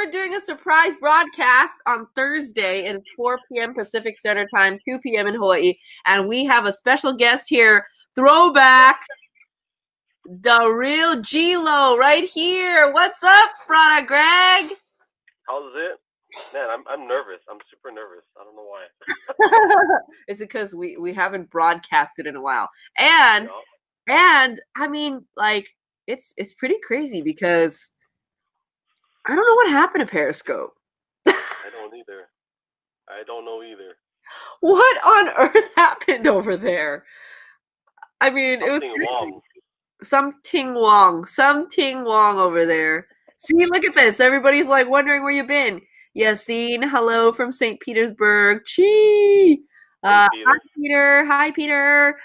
are doing a surprise broadcast on Thursday at 4 p.m. Pacific Standard Time, 2 p.m. in Hawaii. And we have a special guest here, throwback, the real G-Lo right here. What's up, brother Greg? How's it? Man, I'm nervous. I'm super nervous. I don't know why. It's because we haven't broadcasted in a while. And I mean, like, it's pretty crazy because I don't know what happened to Periscope. I don't know either. What on earth happened over there? I mean, something it was wrong. Something wrong over there. See, look at this. Everybody's like wondering where you've been. Yassine, hello from St. Petersburg. Chee. Hi, Peter. Hi, Peter.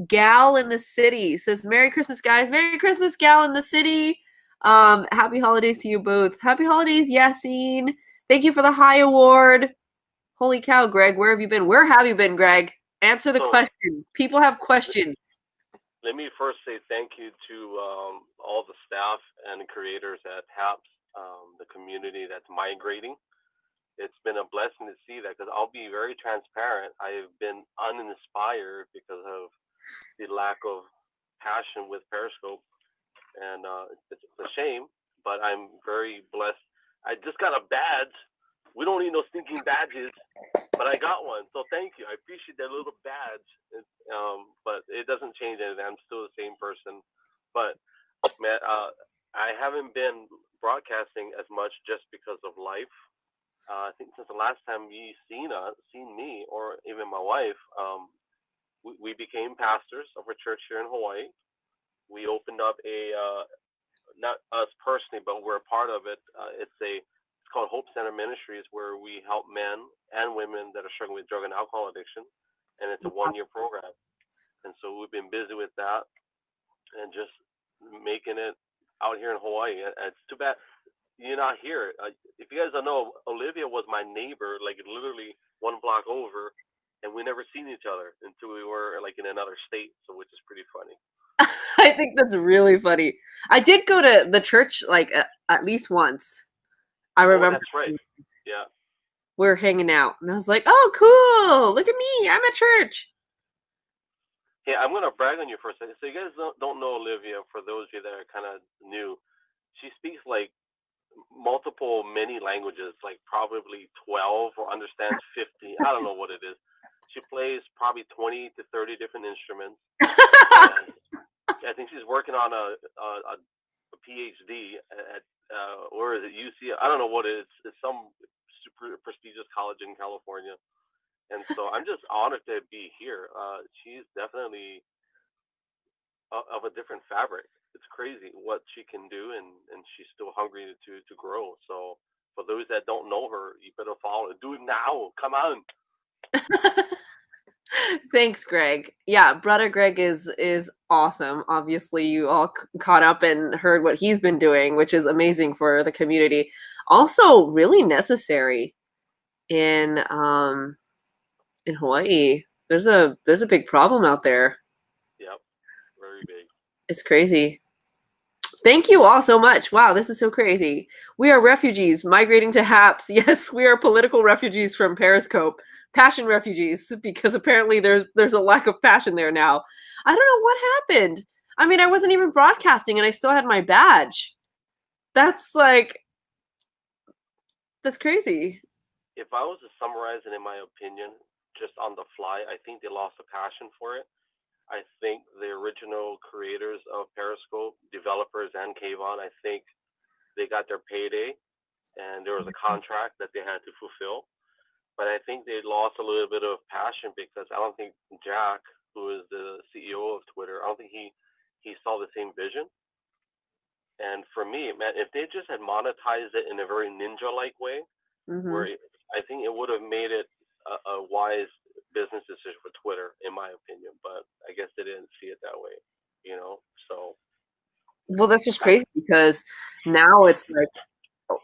Gal in the city says, Merry Christmas, guys. Merry Christmas, Gal in the city. Happy holidays to you both. Happy holidays, Yassine. Thank you for the high award. Holy cow, Greg, where have you been? Where have you been, Greg? Answer the question. People have questions. Let me first say thank you to all the staff and creators at HAPS, the community that's migrating. It's been a blessing to see that, because I'll be very transparent. I've been uninspired because of the lack of passion with Periscope, and it's a shame, but I'm very blessed. I just got a badge. We don't need no stinking badges, but I got one, so thank you. I appreciate that little badge. But it doesn't change anything. I'm still the same person. But man, I haven't been broadcasting as much just because of life. I think since the last time you seen me, or even my wife, we became pastors of a church here in Hawaii. We opened up not us personally, but we're a part of it. It's called Hope Center Ministries, where we help men and women that are struggling with drug and alcohol addiction, and it's a 1-year program. And so we've been busy with that and just making it out here in Hawaii. It's too bad you're not here. If you guys don't know, Olivia was my neighbor, like literally 1 block over, and we never seen each other until we were like in another state, so which is pretty funny. I think that's really funny. I did go to the church like at least once. I remember. That's right. Yeah. We're hanging out, and I was like, "Oh, cool! Look at me! I'm at church." Yeah, I'm gonna brag on you for a second. So you guys don't know Olivia. For those of you that are kind of new, she speaks like many languages, like probably 12, or understands 50. I don't know what it is. She plays probably 20 to 30 different instruments. I think she's working on a PhD at where is it, UC? I don't know what it is. It's some super prestigious college in California. And so I'm just honored to be here. She's definitely of a different fabric. It's crazy what she can do, and she's still hungry to grow. So for those that don't know her, you better follow her. Do it now. Come on. Thanks, Greg. Yeah, brother Greg is awesome. Obviously, you all caught up and heard what he's been doing, which is amazing for the community. Also, really necessary in Hawaii. There's a big problem out there. Yep, very big. It's crazy. Thank you all so much. Wow, this is so crazy. We are refugees migrating to HAPS. Yes, we are political refugees from Periscope. Passion refugees, because apparently there's a lack of passion there now. I don't know what happened. I mean, I wasn't even broadcasting and I still had my badge. That's crazy. If I was to summarize it in my opinion, just on the fly, I think they lost a passion for it. I think the original creators of Periscope, developers and Kayvon, I think they got their payday and there was a contract that they had to fulfill. But I think they lost a little bit of passion, because I don't think Jack, who is the CEO of Twitter, I don't think he saw the same vision. And for me, man, if they just had monetized it in a very ninja-like way, where I think it would have made it a wise business decision for Twitter, in my opinion. But I guess they didn't see it that way, so. Well, that's just crazy, because now it's like,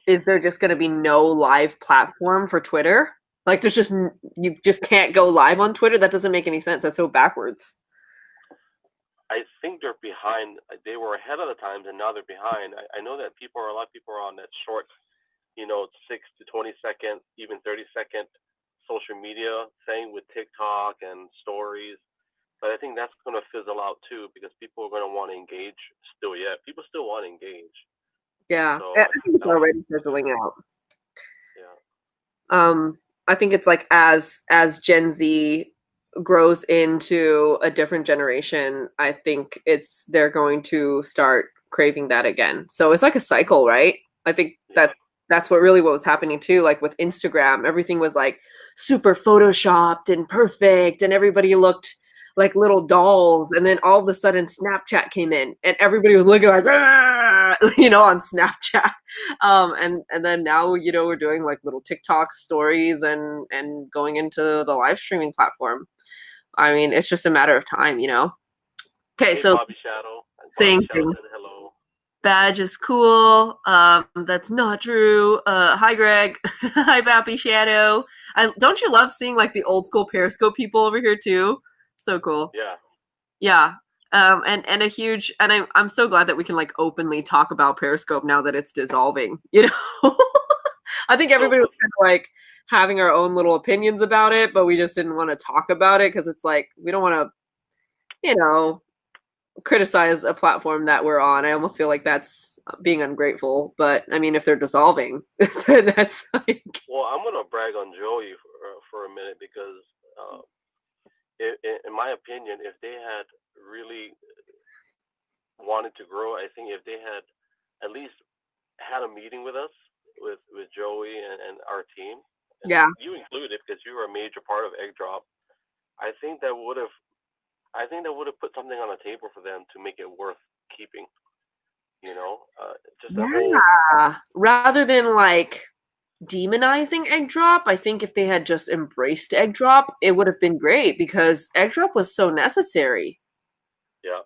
is there just going to be no live platform for Twitter? Like, you just can't go live on Twitter? That doesn't make any sense. That's so backwards. I think they're behind. They were ahead of the times, and now they're behind. I know that a lot of people are on that short 6 to 20 second, even 30-second social media thing with TikTok and stories. But I think that's going to fizzle out too because people are going to want to engage still. Yeah, people still want to engage. Yeah, So I think it's I don't know. already fizzling out. Yeah. Um, I think it's like as Gen Z grows into a different generation, I think they're going to start craving that again. So it's like a cycle, right? I think Yeah. that's what was happening too. Like with Instagram, everything was like super photoshopped and perfect, and everybody looked like little dolls. And then all of a sudden, Snapchat came in, and everybody was looking like, ah! On Snapchat. And then now we're doing like little TikTok stories and going into the live streaming platform. I mean, it's just a matter of time. Okay, Hey, so Bobby Shadow. Bobby saying Shadow things. said hello. Badge is cool. That's not true. Hi Greg. Hi Bappy Shadow. Don't you love seeing like the old school Periscope people over here too? So cool. Yeah. Yeah. And a huge and I'm so glad that we can like openly talk about Periscope now that it's dissolving. I think So everybody for was kind of like having our own little opinions about it, but we just didn't want to talk about it because it's like we don't want to, criticize a platform that we're on. I almost feel like that's being ungrateful. But I mean, if they're dissolving, then that's like, well, I'm gonna brag on Joey for a minute because, uh, in my opinion, if they had really wanted to grow, I think if they had at least had a meeting with us, with Joey and our team, and yeah, you included because you were a major part of Egg Drop, I think that would have I think that would have put something on the table for them to make it worth keeping. Just a whole. yeah. Rather than like demonizing egg drop, I think if they had just embraced egg drop, it would have been great because egg drop was so necessary. Yeah. It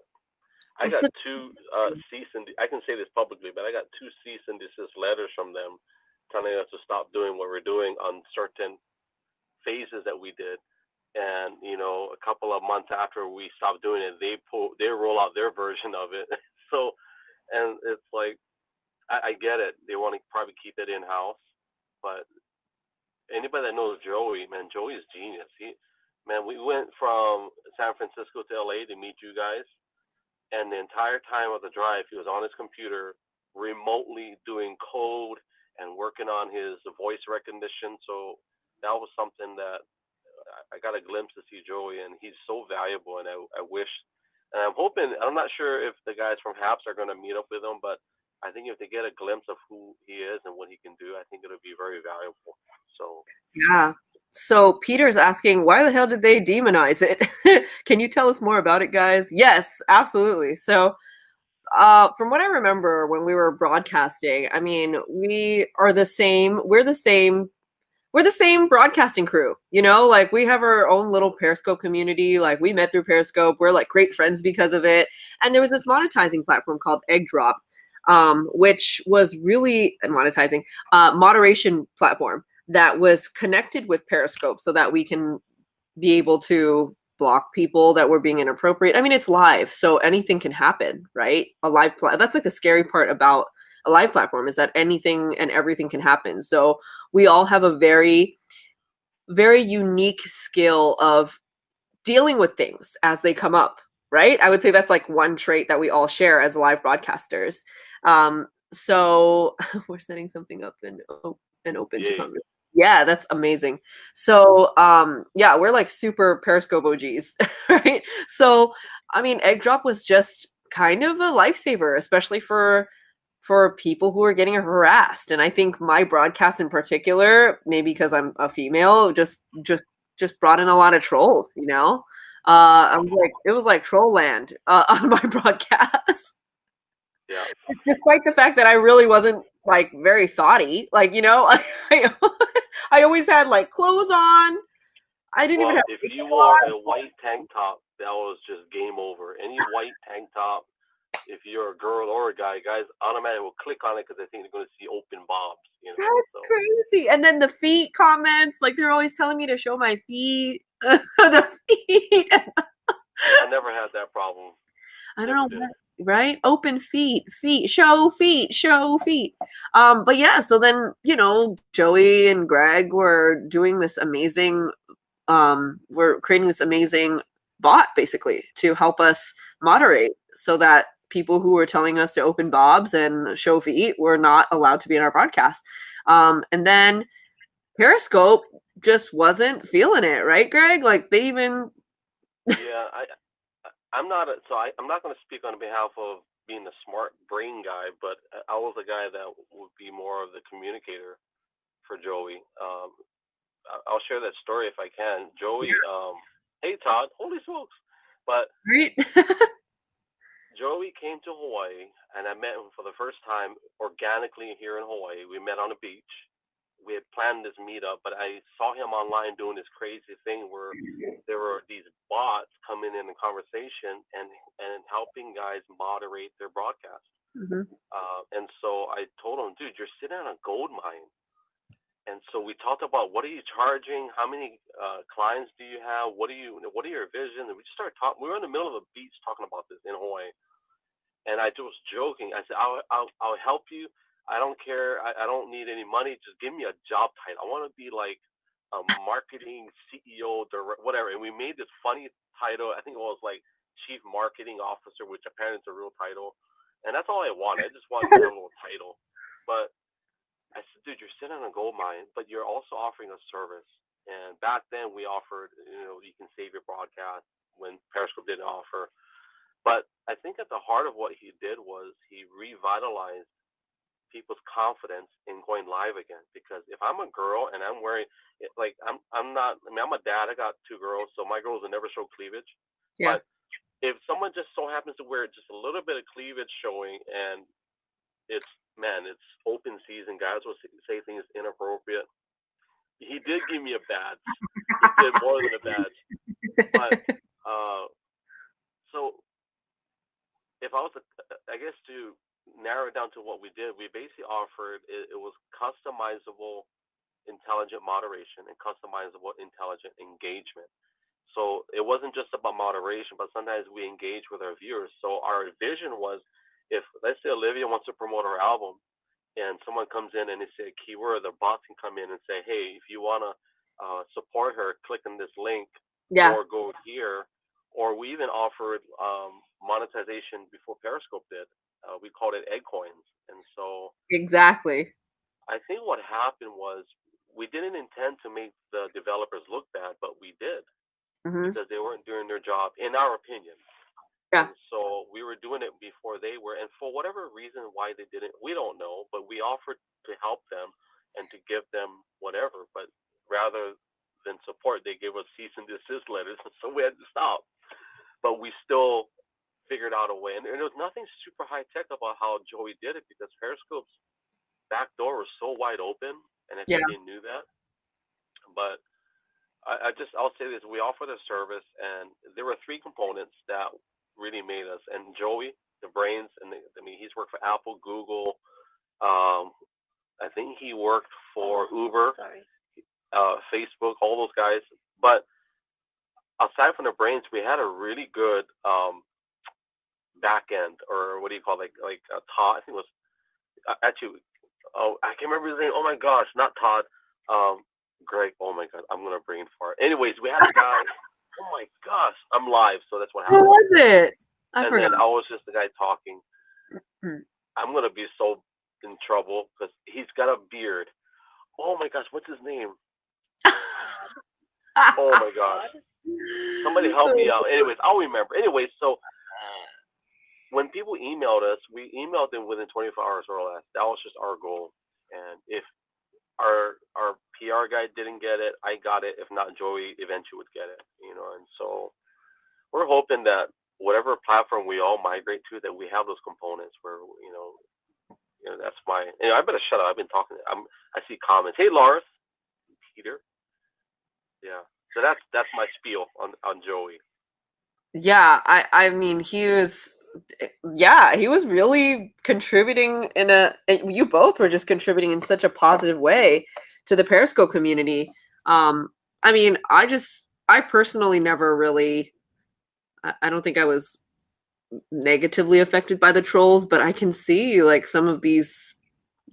I was got such- two I can say this publicly, but I got two cease and desist letters from them telling us to stop doing what we're doing on certain phases that we did. And a couple of months after we stopped doing it, they roll out their version of it. So, and it's like I get it. They want to probably keep it in house, but anybody that knows Joey, man, Joey is genius. Man, we went from San Francisco to LA to meet you guys, and the entire time of the drive, he was on his computer, remotely doing code and working on his voice recognition. So that was something that I got a glimpse to see Joey, and he's so valuable. And I wish, and I'm hoping. I'm not sure if the guys from Haps are going to meet up with him, but I think if they get a glimpse of who he is and what he can do, I think it'll be very valuable. So yeah. So Peter's asking, why the hell did they demonize it? Can you tell us more about it, guys? Yes, absolutely. So from what I remember when we were broadcasting, I mean, we're the same broadcasting crew. Like we have our own little Periscope community. Like we met through Periscope. We're like great friends because of it. And there was this monetizing platform called Egg Drop, which was really monetizing moderation platform that was connected with Periscope so that we can be able to block people that were being inappropriate. I mean, it's live, so anything can happen, right? That's like the scary part about a live platform is that anything and everything can happen. So we all have a very, very unique skill of dealing with things as they come up, right? I would say that's like one trait that we all share as live broadcasters. So we're setting something up and open to yay. conversation. Yeah, that's amazing. So yeah, we're like super Periscope OGs, right? So I mean, Egg Drop was just kind of a lifesaver, especially for people who are getting harassed. And I think my broadcast in particular, maybe because I'm a female, just brought in a lot of trolls. It was like troll land on my broadcast. Yeah. Despite the fact that I really wasn't like very thoughty, I, I always had like clothes on. I didn't even Well, have if you makeup wore on. a white tank top, that was just game over. Any white tank top, if you're a girl or a guy, guys automatically will click on it because they think they're going to see open bobs. That's So crazy. And then the feet comments, like they're always telling me to show my feet. The feet. I never had that problem. I don't Never know did. right? Open feet, show feet, show feet. But yeah, so then, Joey and Greg were doing this amazing, we're creating this amazing bot basically to help us moderate so that people who were telling us to open bobs and show feet were not allowed to be in our broadcast. And then Periscope just wasn't feeling it, right, Greg? Like they even Yeah, I'm not I'm not going to speak on behalf of being the smart brain guy, but I was the guy that would be more of the communicator for Joey. I'll share that story if I can. Joey, hey Todd, holy smokes! But right. Joey came to Hawaii, and I met him for the first time organically here in Hawaii. We met on a beach. We had planned this meetup, but I saw him online doing this crazy thing where there were these bots coming in conversation and helping guys moderate their broadcast. Mm-hmm. And so I told him, dude, you're sitting on a gold mine. And so we talked about what are you charging, how many clients do you have, what are your vision, and we just started talking. We were in the middle of a beach talking about this in Hawaii, and I was joking. I said, I'll help you. I don't care. I don't need any money. Just give me a job title. I want to be like a marketing CEO, whatever. And we made this funny title. I think it was like Chief Marketing Officer, which apparently is a real title. And that's all I wanted. I just wanted a little title. But I said, dude, you're sitting on a gold mine, but you're also offering a service. And back then we offered, you can save your broadcast when Periscope didn't offer. But I think at the heart of what he did was he revitalized people's confidence in going live again. Because if I'm a girl and I'm wearing like I'm not, I mean, I'm a dad. I got 2 girls, so my girls will never show cleavage. Yeah. But if someone just so happens to wear just a little bit of cleavage showing, and it's open season, guys will say things inappropriate. He did give me a badge. He did more than a badge. But so if I was to, I guess to narrow it down to what we did, we basically offered it was customizable intelligent moderation and customizable intelligent engagement. So it wasn't just about moderation, but sometimes we engage with our viewers. So our vision was, if let's say Olivia wants to promote her album, and someone comes in and they say a keyword, the bot can come in and say, hey, if you want to support her, click on this link, or go here. Or we even offered monetization before Periscope did. We called it egg coins. And so exactly, I think what happened was we didn't intend to make the developers look bad, but we did, because they weren't doing their job, in our opinion. Yeah. And so we were doing it before they were, and for whatever reason why they didn't, we don't know, but we offered to help them and to give them whatever, but rather than support, they gave us cease and desist letters, so we had to stop. But we still figured out a way, and there was nothing super high tech about how Joey did it, because Periscope's back door was so wide open, and I think they knew that. But I'll say this: we offer the service, and there were 3 components that really made us. And Joey, the brains, and he's worked for Apple, Google. I think he worked for Uber, Facebook, all those guys. But aside from the brains, we had a really good back end, or what do you call it? Like Todd. I think it was actually. Oh, I can't remember his name. Oh my gosh, not Todd. Greg. Oh my god, I'm gonna brain fart. Anyways, we had a guy. Oh my gosh, I'm live, so that's what happened. Who was it? I forgot. Then I was just the guy talking. I'm gonna be so in trouble because he's got a beard. Oh my gosh, what's his name? Oh my gosh. Somebody help me out. Anyways, I'll remember. Anyways, so when people emailed us, we emailed them within 24 hours or less. That was just our goal. And if our PR guy didn't get it, I got it. If not, Joey eventually would get it. And so we're hoping that whatever platform we all migrate to, that we have those components where that's my. I better shut up. I've been talking. I see comments. Hey, Lars, Peter. Yeah. So that's my spiel on Joey. Yeah, I mean he was. Yeah, he was really contributing you both were just contributing in such a positive way to the Periscope community. I mean, I personally never really, I don't think I was negatively affected by the trolls, but I can see like some of these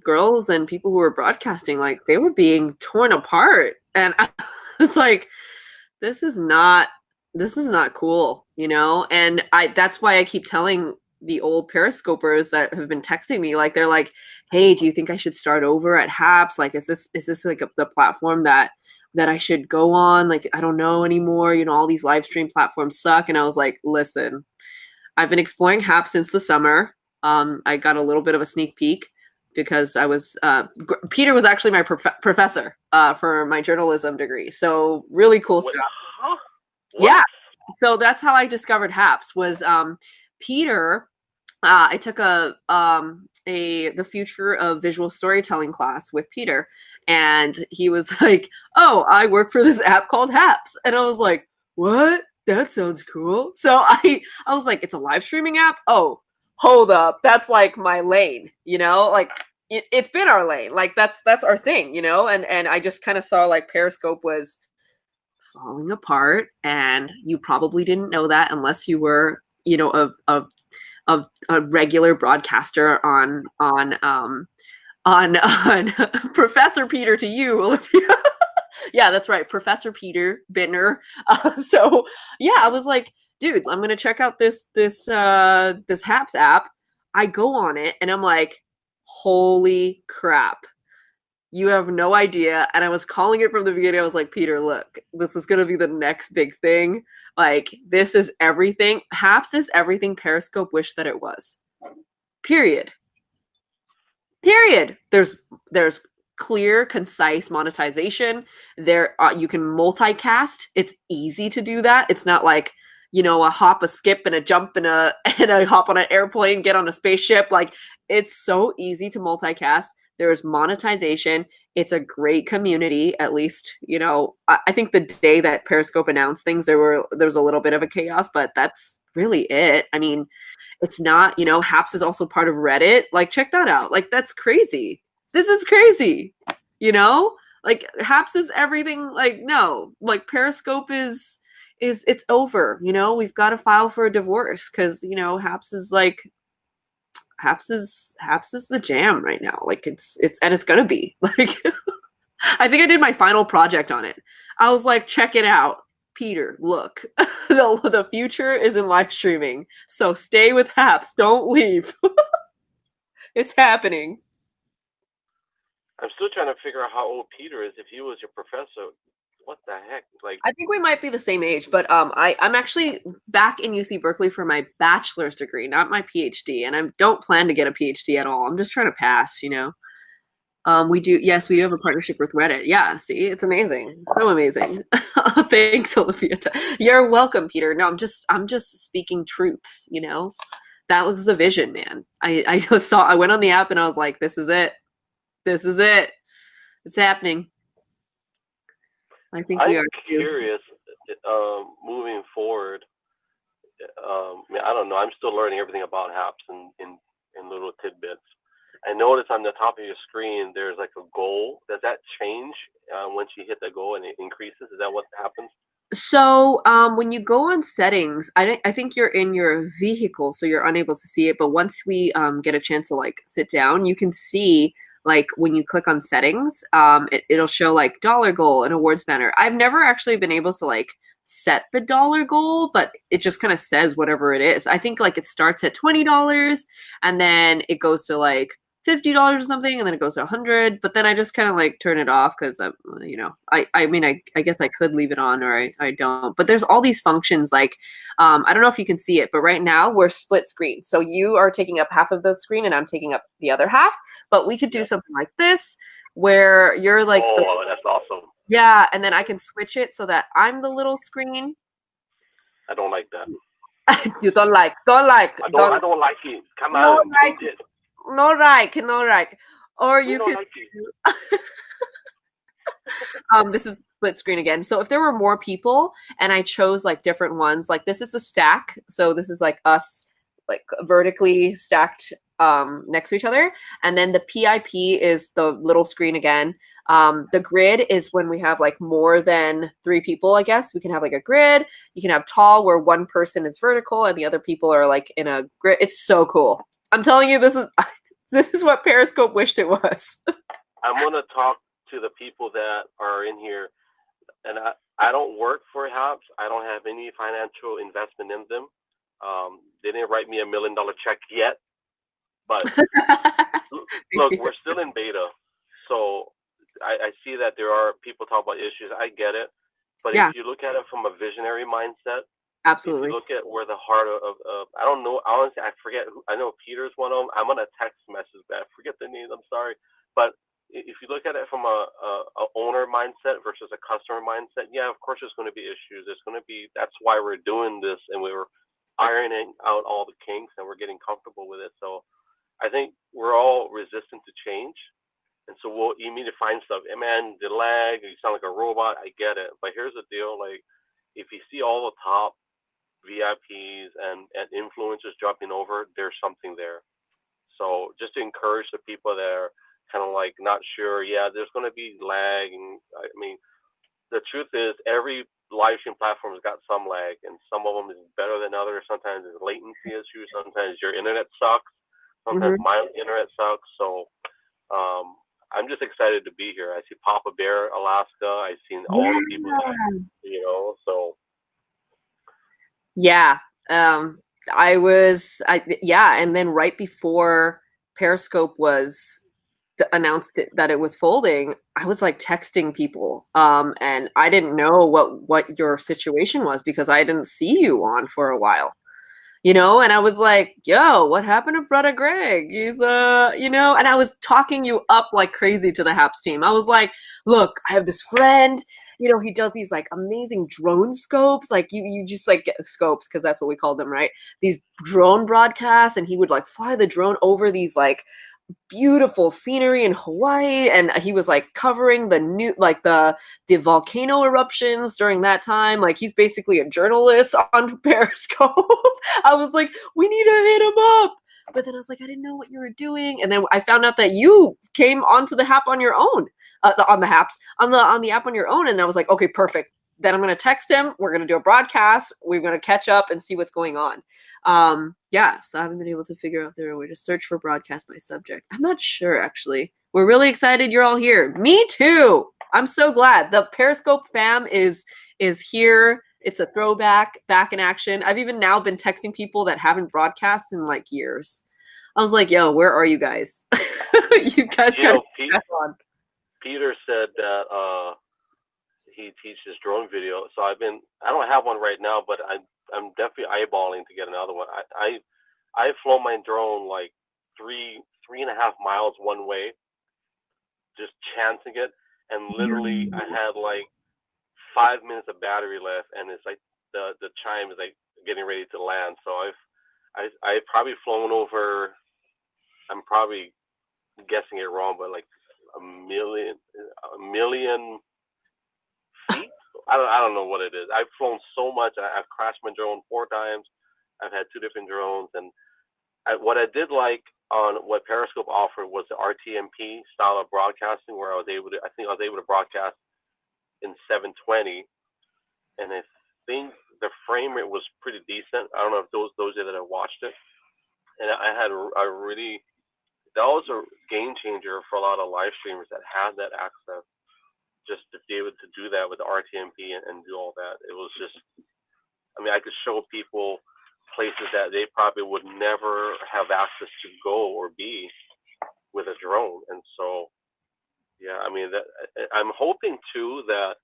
girls and people who were broadcasting, like they were being torn apart. And I was like, this is not cool, you know? And that's why I keep telling the old periscopers that have been texting me, like they're like, hey, do you think I should start over at Haps? Like, is this like the platform that I should go on? Like, I don't know anymore. You know, all these live stream platforms suck. And I was like, listen, I've been exploring Haps since the summer. I got a little bit of a sneak peek because I was Peter was actually my professor for my journalism degree. So really cool What? stuff. Huh? What? Yeah. So that's how I discovered Haps was Peter. I took the future of visual storytelling class with Peter, and he was like, "Oh, I work for this app called Haps," and I was like, "What? That sounds cool." So I was like, "It's a live streaming app? Oh, hold up, that's like my lane, you know? Like it's been our lane, like that's our thing, you know?" And I just kind of saw like Periscope was falling apart, and you probably didn't know that unless you were, you know, a regular broadcaster on Professor Peter to you, Olivia. Yeah, that's right, Professor Peter Bittner. So yeah, I was like, dude, I'm gonna check out this Haps app. I go on it and I'm like, holy crap, you have no idea. And I was calling it from the beginning. I was like, Peter, look, this is going to be the next big thing. Like, this is everything. Haps is everything Periscope wished that it was. Period. Period. There's clear, concise monetization. There, you can multicast. It's easy to do that. It's not like, you know, a hop, a skip, and a jump, and a hop on an airplane, get on a spaceship. Like, it's so easy to multicast. There's monetization. It's a great community. At least, you know, I think the day that Periscope announced things, there was a little bit of a chaos, but that's really it. I mean, it's not, you know, Haps is also part of Reddit. Like, check that out. Like, that's crazy. This is crazy. You know? Like, Haps is everything. Like, no. Like, Periscope is it's over, you know? We've got to file for a divorce because, you know, Haps is the jam right now. Like, it's and it's gonna be. Like, I think I did my final project on it. I was like, check it out. Peter, look, the future is in live streaming. So stay with Haps. Don't leave. It's happening. I'm still trying to figure out how old Peter is. If he was your professor, what the heck? Like, I think we might be the same age, but I'm actually back in UC Berkeley for my bachelor's degree, not my PhD, and I don't plan to get a PhD at all. I'm just trying to pass, you know. We do, yes, we do have a partnership with Reddit. Yeah, see, it's amazing, so amazing. Thanks, Olivia. You're welcome, Peter. No, I'm just speaking truths. You know, that was the vision, man. I went on the app and I was like, this is it, this is it, it's happening. I think we I'm are curious. Moving forward, I don't know. I'm still learning everything about Haps in little tidbits. I noticed on the top of your screen there's like a goal. Does that change once you hit the goal and it increases? Is that what happens? So when you go on settings, I think you're in your vehicle, so you're unable to see it. But once we get a chance to like sit down, you can see like when you click on settings, it'll show like dollar goal and awards banner. I've never actually been able to like set the dollar goal, but it just kind of says whatever it is. I think like it starts at $20 and then it goes to like $50 or something, and then it goes to 100. But then I just kind of like turn it off because you know, I mean, I guess I could leave it on or I don't. But there's all these functions like I don't know if you can see it, but right now we're split screen. So you are taking up half of the screen and I'm taking up the other half. But we could do something like this where you're like, oh, that's awesome. yeah, and then I can switch it so that I'm the little screen. I don't like that. You don't like. I don't like it. Come on, change it. No right. Or you don't can. Like This is split screen again. So if there were more people and I chose like different ones, like this is a stack. So this is like us, like vertically stacked next to each other. And then the PIP is the little screen again. The grid is when we have like more than 3 people, I guess. We can have like a grid. You can have tall where one person is vertical and the other people are like in a grid. It's so cool. I'm telling you, this is what Periscope wished it was. I'm gonna talk to the people that are in here, and I don't work for HAPS. I don't have any financial investment in them. They didn't write me $1 million check yet, but look, we're still in beta, so I see that there are people talk about issues. I get it, but Yeah, if you look at it from a visionary mindset, if you absolutely. look at where the heart of I don't know, honestly, I forget. I know Peter's one of them. I'm gonna text message that. I forget the names. I'm sorry, but if you look at it from a owner mindset versus a customer mindset, yeah, of course there's going to be issues. There's going to be. That's why we're doing this, and we're ironing out all the kinks, and we're getting comfortable with it. So I think we're all resistant to change, and so we'll immediately find stuff. Hey man, the lag. You sound like a robot. I get it, but here's the deal. Like, if you see all the top VIPs and influencers jumping over, there's something there. So just to encourage the people that are kind of like not sure, yeah, there's going to be lag. And I mean, the truth is every live stream platform has got some lag, and some of them is better than others. Sometimes it's latency issues. Sometimes your internet sucks. Sometimes Mm-hmm. my internet sucks. So I'm just excited to be here. I see Papa Bear, Alaska. I've seen all the people that, Yeah. so Yeah. Um, yeah. And then right before Periscope was announced that it was folding, I was like texting people. And I didn't know what your situation was because I didn't see you on for a while. And I was like, yo, what happened to brother Greg? He's and I was talking you up like crazy to the Haps team. I was like, look, I have this friend, he does these like amazing drone scopes. Like you just like get scopes because that's what we called them, right? These drone broadcasts, and he would like fly the drone over these like beautiful scenery in Hawaii, and he was like covering the volcano eruptions during that time. Like he's basically a journalist on Periscope. I was like, we need to hit him up. But then I was like, I didn't know what you were doing, and then I found out that you came onto the app on your own, on the apps on the app on your own, and I was like, okay, perfect. Then I'm gonna text him. We're gonna do a broadcast. We're gonna catch up and see what's going on. Yeah, so I haven't been able to figure out there a way to search for broadcast by subject. I'm not sure actually. We're really excited you're all here. Me too. I'm so glad. The Periscope fam is here. It's a throwback, back in action. I've even now been texting people that haven't broadcast in like years. I was like, yo, where are you guys? You guys you gotta know, get back on. Peter said that he teaches drone video. So I don't have one right now, but I'm definitely eyeballing to get another one. I've flown my drone like 3.5 miles one way, just chancing it, and literally I had like 5 minutes of battery left, and it's like the chime is like getting ready to land. So I've probably flown over. I'm probably guessing it wrong, but like a million feet. I don't know what it is. I've flown so much. I've crashed my drone 4 times. I've had 2 different drones, and what I did like on what Periscope offered was the RTMP style of broadcasting, where I think I was able to broadcast in 720, and I think the frame rate was pretty decent. I don't know if those that have watched it, and I had a really that was a game changer for a lot of live streamers that had that access, just to be able to do that with the RTMP and do all that. It was just, I mean, I could show people places that they probably would never have access to go or be with a drone. And so, yeah, I mean, I'm hoping too that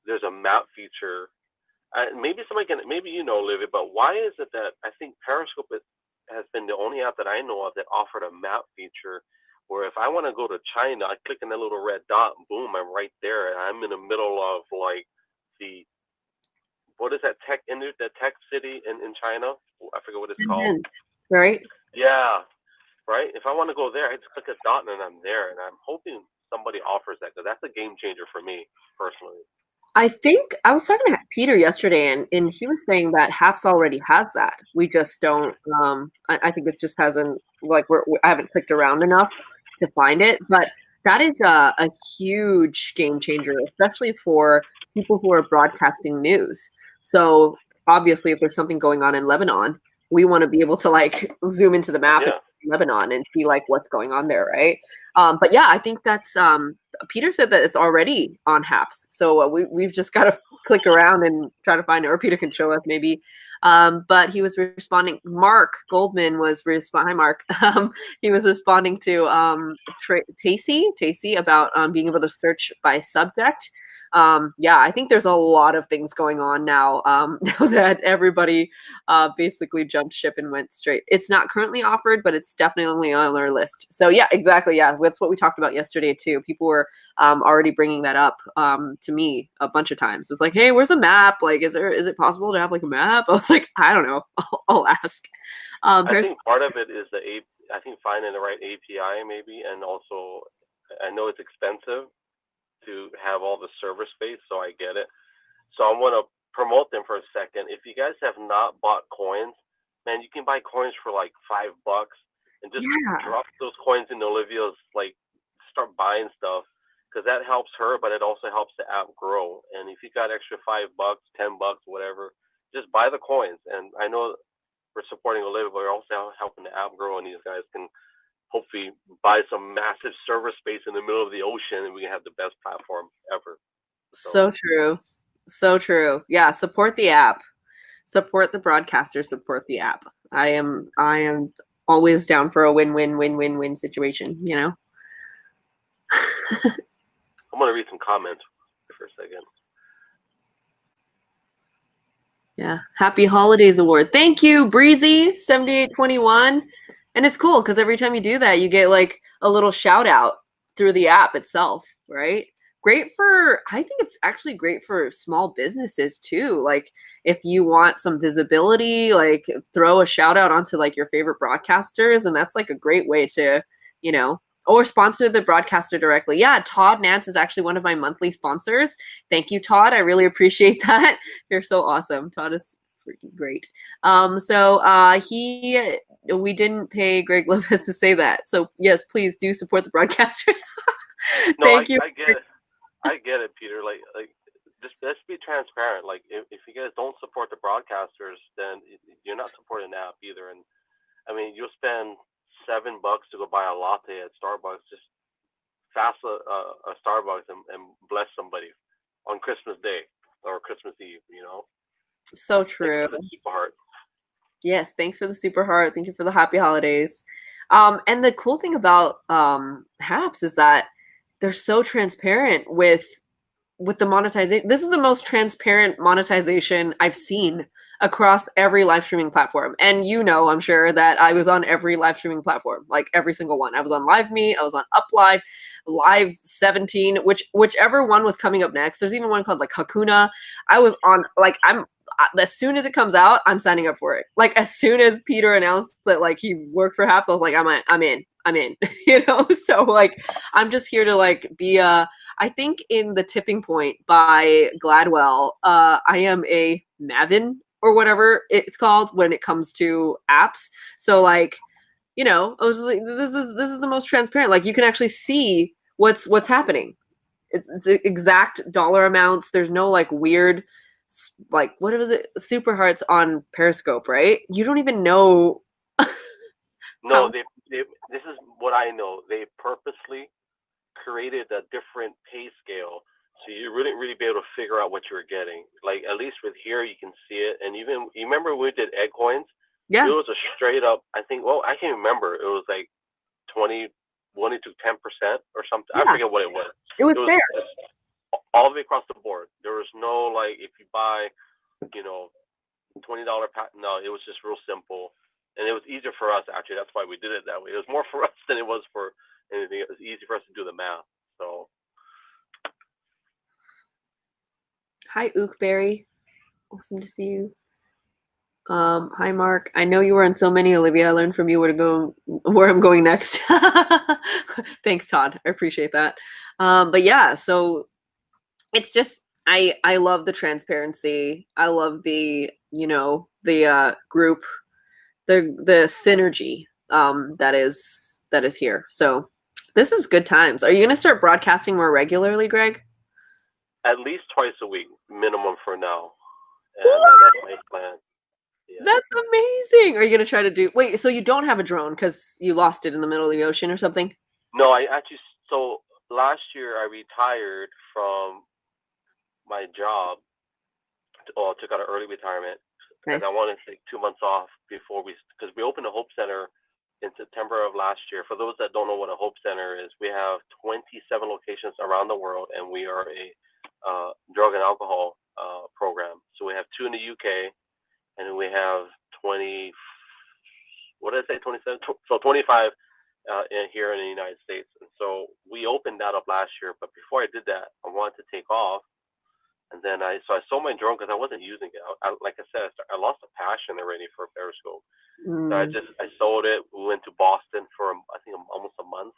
there's a map feature. Maybe somebody can, maybe Livy, but why is it that I think Periscope has been the only app that I know of that offered a map feature where if I want to go to China, I click on that little red dot, and boom, I'm right there, and I'm in the middle of like the what is that tech city in China? I forget what it's called. Right? Yeah, right. If I want to go there, I just click a dot and I'm there, and I'm hoping somebody offers that because that's a game changer for me personally. I think I was talking to Peter yesterday, and he was saying that Haps already has that. We just don't. I think it just hasn't like I haven't clicked around enough to find it, but that is a huge game changer, especially for people who are broadcasting news. So obviously, if there's something going on in Lebanon, we want to be able to like zoom into the map in Yeah. Lebanon and see like what's going on there, right? But yeah, I think that's Peter said that it's already on Haps, so we've just got to click around and try to find it, or Peter can show us maybe. But he was responding. Mark Goldman was responding. Hi, Mark. He was responding to Tacey about being able to search by subject. Yeah, I think there's a lot of things going on now. Now that everybody basically jumped ship and went straight. It's not currently offered, but it's definitely on our list. So yeah, exactly. Yeah, that's what we talked about yesterday too. People were already bringing that up to me a bunch of times. It was like, hey, where's a map? Like, is it possible to have like a map? I was like, I don't know. I'll ask. I think part of it is I think finding the right API maybe, and also I know it's expensive to have all the server space, so I get it. So I want to promote them for a second. If you guys have not bought coins, man, you can buy coins for like $5 and just Yeah. drop those coins in Olivia's, like start buying stuff, because that helps her, but it also helps the app grow. And if you got extra $5, $10, whatever, just buy the coins. And I know we're supporting Olivia, but we're also helping the app grow, and these guys can hopefully buy some massive server space in the middle of the ocean, and we can have the best platform ever. So true. So true. Yeah, support the app. Support the broadcaster, support the app. I am always down for a win-win-win-win-win situation, you know? I'm going to read some comments for a second. Yeah. Happy Holidays Award. Thank you, Breezy7821. And it's cool because every time you do that, you get like a little shout out through the app itself, right? Great for, I think it's actually great for small businesses too. Like if you want some visibility, like throw a shout out onto like your favorite broadcasters. And that's like a great way to, you know, or sponsor the broadcaster directly. Yeah, Todd Nance is actually one of my monthly sponsors. Thank you, Todd. I really appreciate that. You're so awesome. Todd is freaking great. We didn't pay Greg Lopez to say that. So yes, please do support the broadcasters. No, Thank you. I get it. I get it, Peter. Like just let's be transparent. Like if you guys don't support the broadcasters, then you're not supporting the app either. And I mean, you'll spend $7 to go buy a latte at Starbucks. Just fast a Starbucks and bless somebody on Christmas Day or Christmas Eve. You know. So true. Super heart. Yes, thanks for the super heart. Thank you for the happy holidays. And the cool thing about Haps is that they're so transparent with the monetization. This is the most transparent monetization I've seen across every live streaming platform. And you know, I'm sure that I was on every live streaming platform, like every single one. I was on LiveMe, I was on UpLive, Live 17, whichever one was coming up next. There's even one called like Hakuna. I was on like I'm as soon as it comes out, I'm signing up for it. Like as soon as Peter announced that like he worked for Haps, I was like, I'm in, you know? So like, I'm just here to like be I think in The Tipping Point by Gladwell, I am a Mavin or whatever it's called when it comes to apps. So like, you know, I was like, this is the most transparent. Like you can actually see what's happening. It's exact dollar amounts. There's no like weird like what was it super hearts on Periscope, right? You don't even know. No, they this is what I know. They purposely created a different pay scale, so you wouldn't really be able to figure out what you were getting. Like at least with here, you can see it. And even you remember when we did egg coins? Yeah, It was a straight up. I think. Well, I can't remember. It was like 20, 20 to 10% or something. yeah, I forget what it was. it was It was fair. all the way across the board. There was no like if you buy, you know, $20 pack. No, it was just real simple, and it was easier for us actually. That's why we did it that way. It was more for us than it was for anything. It was easy for us to do the math. So. Hi, Ookberry. Awesome to see you. Hi Mark. I know you were on so many, Olivia. I learned from you where I'm going next. Thanks, Todd. I appreciate that. But yeah, so it's just I love the transparency. I love the, you know, the group, the synergy that is here. So this is good times. Are you going to start broadcasting more regularly, Greg? At least twice a week, minimum for now, and What? that's my plan. Yeah. That's amazing. Are you going to try to do? Wait, so you don't have a drone because you lost it in the middle of the ocean or something? No, I actually. So last year I retired from my job. Well, I took out an early retirement because I Nice. wanted to take 2 months off because we opened a Hope Center in September of last year. For those that don't know what a Hope Center is, we have 27 locations around the world, and we are a drug and alcohol program. So we have 2 in the UK, and we have 20. What did I say? 27. So 25 here in the United States. And so we opened that up last year. But before I did that, I wanted to take off. And then I sold my drone because I wasn't using it. Like I said, I lost a passion already for Periscope. So I sold it. We went to Boston for I think almost a month,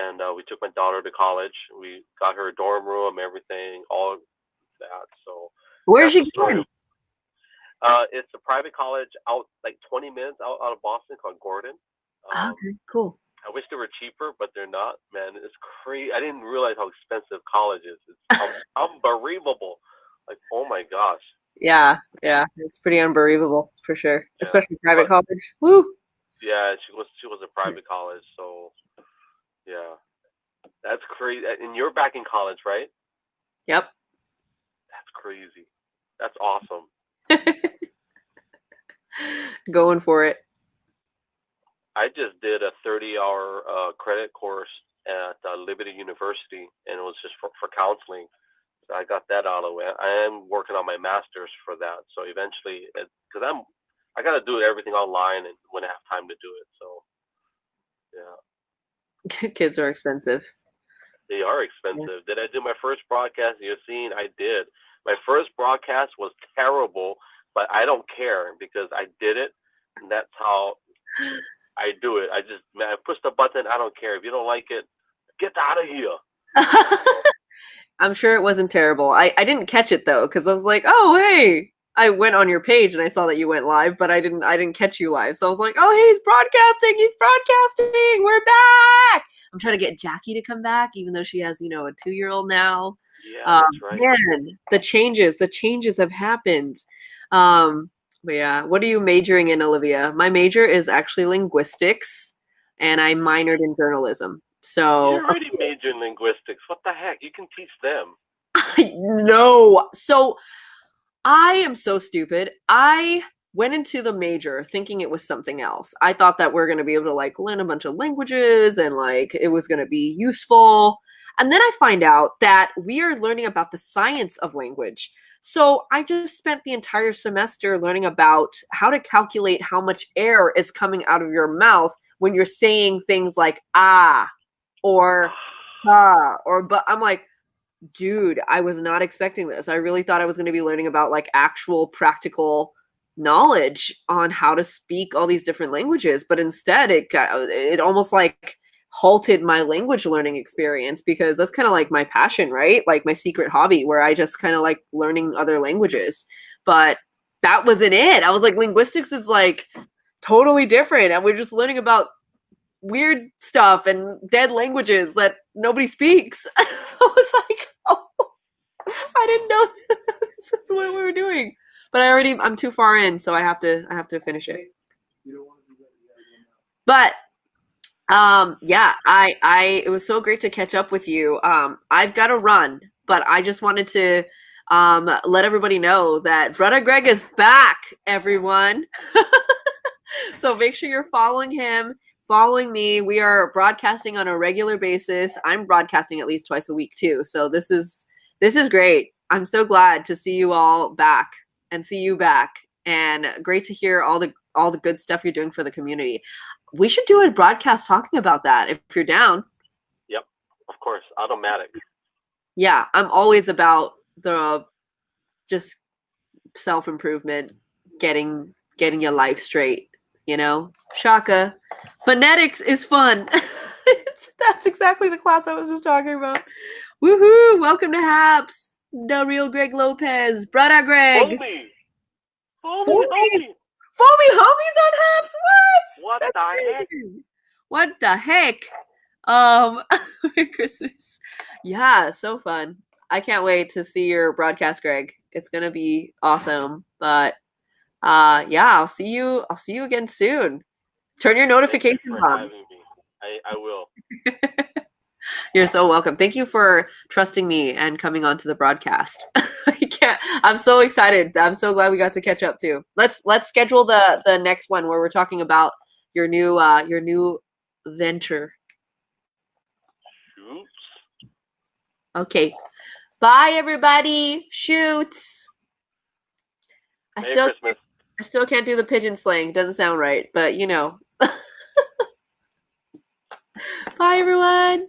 and we took my daughter to college. We got her a dorm room, everything, all that. So Where's that's she the story. going? It's a private college out like 20 minutes out of Boston called Gordon. Okay, cool. I wish they were cheaper, but they're not. Man, it's crazy. I didn't realize how expensive college is. It's unbelievable. Like, oh my gosh. Yeah, it's pretty unbelievable for sure, Yeah, especially private but college. Woo. yeah, she was a private college, so yeah, that's crazy. And you're back in college, right? Yep. That's crazy. That's awesome. Going for it. I just did a 30-hour credit course at Liberty University, and it was just for counseling. So I got that out of the way. I am working on my master's for that. So eventually, because I got to do everything online and when I have time to do it. So yeah, Kids are expensive. they are Yeah. expensive. Did I do my first broadcast? You're seeing I did. My first broadcast was terrible, but I don't care because I did it, and that's how I do it. I push the button. I don't care if you don't like it. Get out of here. I'm sure it wasn't terrible. I didn't catch it though, because I was like, oh hey. I went on your page and I saw that you went live, but I didn't catch you live. So I was like, oh hey, he's broadcasting, we're back. I'm trying to get Jackie to come back, even though she has, a 2-year-old now. Yeah, that's right. Man, the changes have happened. But yeah, what are you majoring in, Olivia? My major is actually linguistics, and I minored in journalism. So You already majored in linguistics. What the heck? You can teach them. no. So I am so stupid. I went into the major thinking it was something else. I thought that we're going to be able to like learn a bunch of languages and like it was going to be useful. And then I find out that we are learning about the science of language. So I just spent the entire semester learning about how to calculate how much air is coming out of your mouth when you're saying things like ah or ah or but. I'm like, dude, I was not expecting this. I really thought I was going to be learning about like actual practical knowledge on how to speak all these different languages, but instead it almost like halted my language learning experience because that's kind of like my passion, right? Like my secret hobby where I just kind of like learning other languages. But that wasn't it. I was like, linguistics is like totally different and we're just learning about weird stuff and dead languages that nobody speaks. I was like, oh, I didn't know this is what we were doing. But I'm too far in, so I have to finish it. But yeah, I it was so great to catch up with you. I've got to run, but I just wanted to let everybody know that Brother Greg is back, everyone. So make sure you're following him, following me. We are broadcasting on a regular basis. I'm broadcasting at least twice a week too. So this is great. I'm so glad to see you all back and see you back. And great to hear all the good stuff you're doing for the community. We should do a broadcast talking about that if you're down. Yep, of course, automatic. Yeah, I'm always about the just self-improvement, getting your life straight. Shaka. Phonetics is fun. That's exactly the class I was just talking about. Woohoo! Welcome to HAPS. The real Greg Lopez. Brother Greg. Hold me. Foamy homies on Haps? What That's the heck? amazing. What the heck? Merry Christmas. Yeah, so fun. I can't wait to see your broadcast, Greg. It's gonna be awesome. But yeah, I'll see you again soon. Turn your Thank you notifications for on. having me. I will. You're so welcome. Thank you for trusting me and coming on to the broadcast. I'm so excited. I'm so glad we got to catch up too. Let's schedule the next one where we're talking about your new venture. Oops. Okay. Bye everybody. Shoots. Merry Christmas. I still can't do the pigeon slang. Doesn't sound right, but you know. Bye everyone.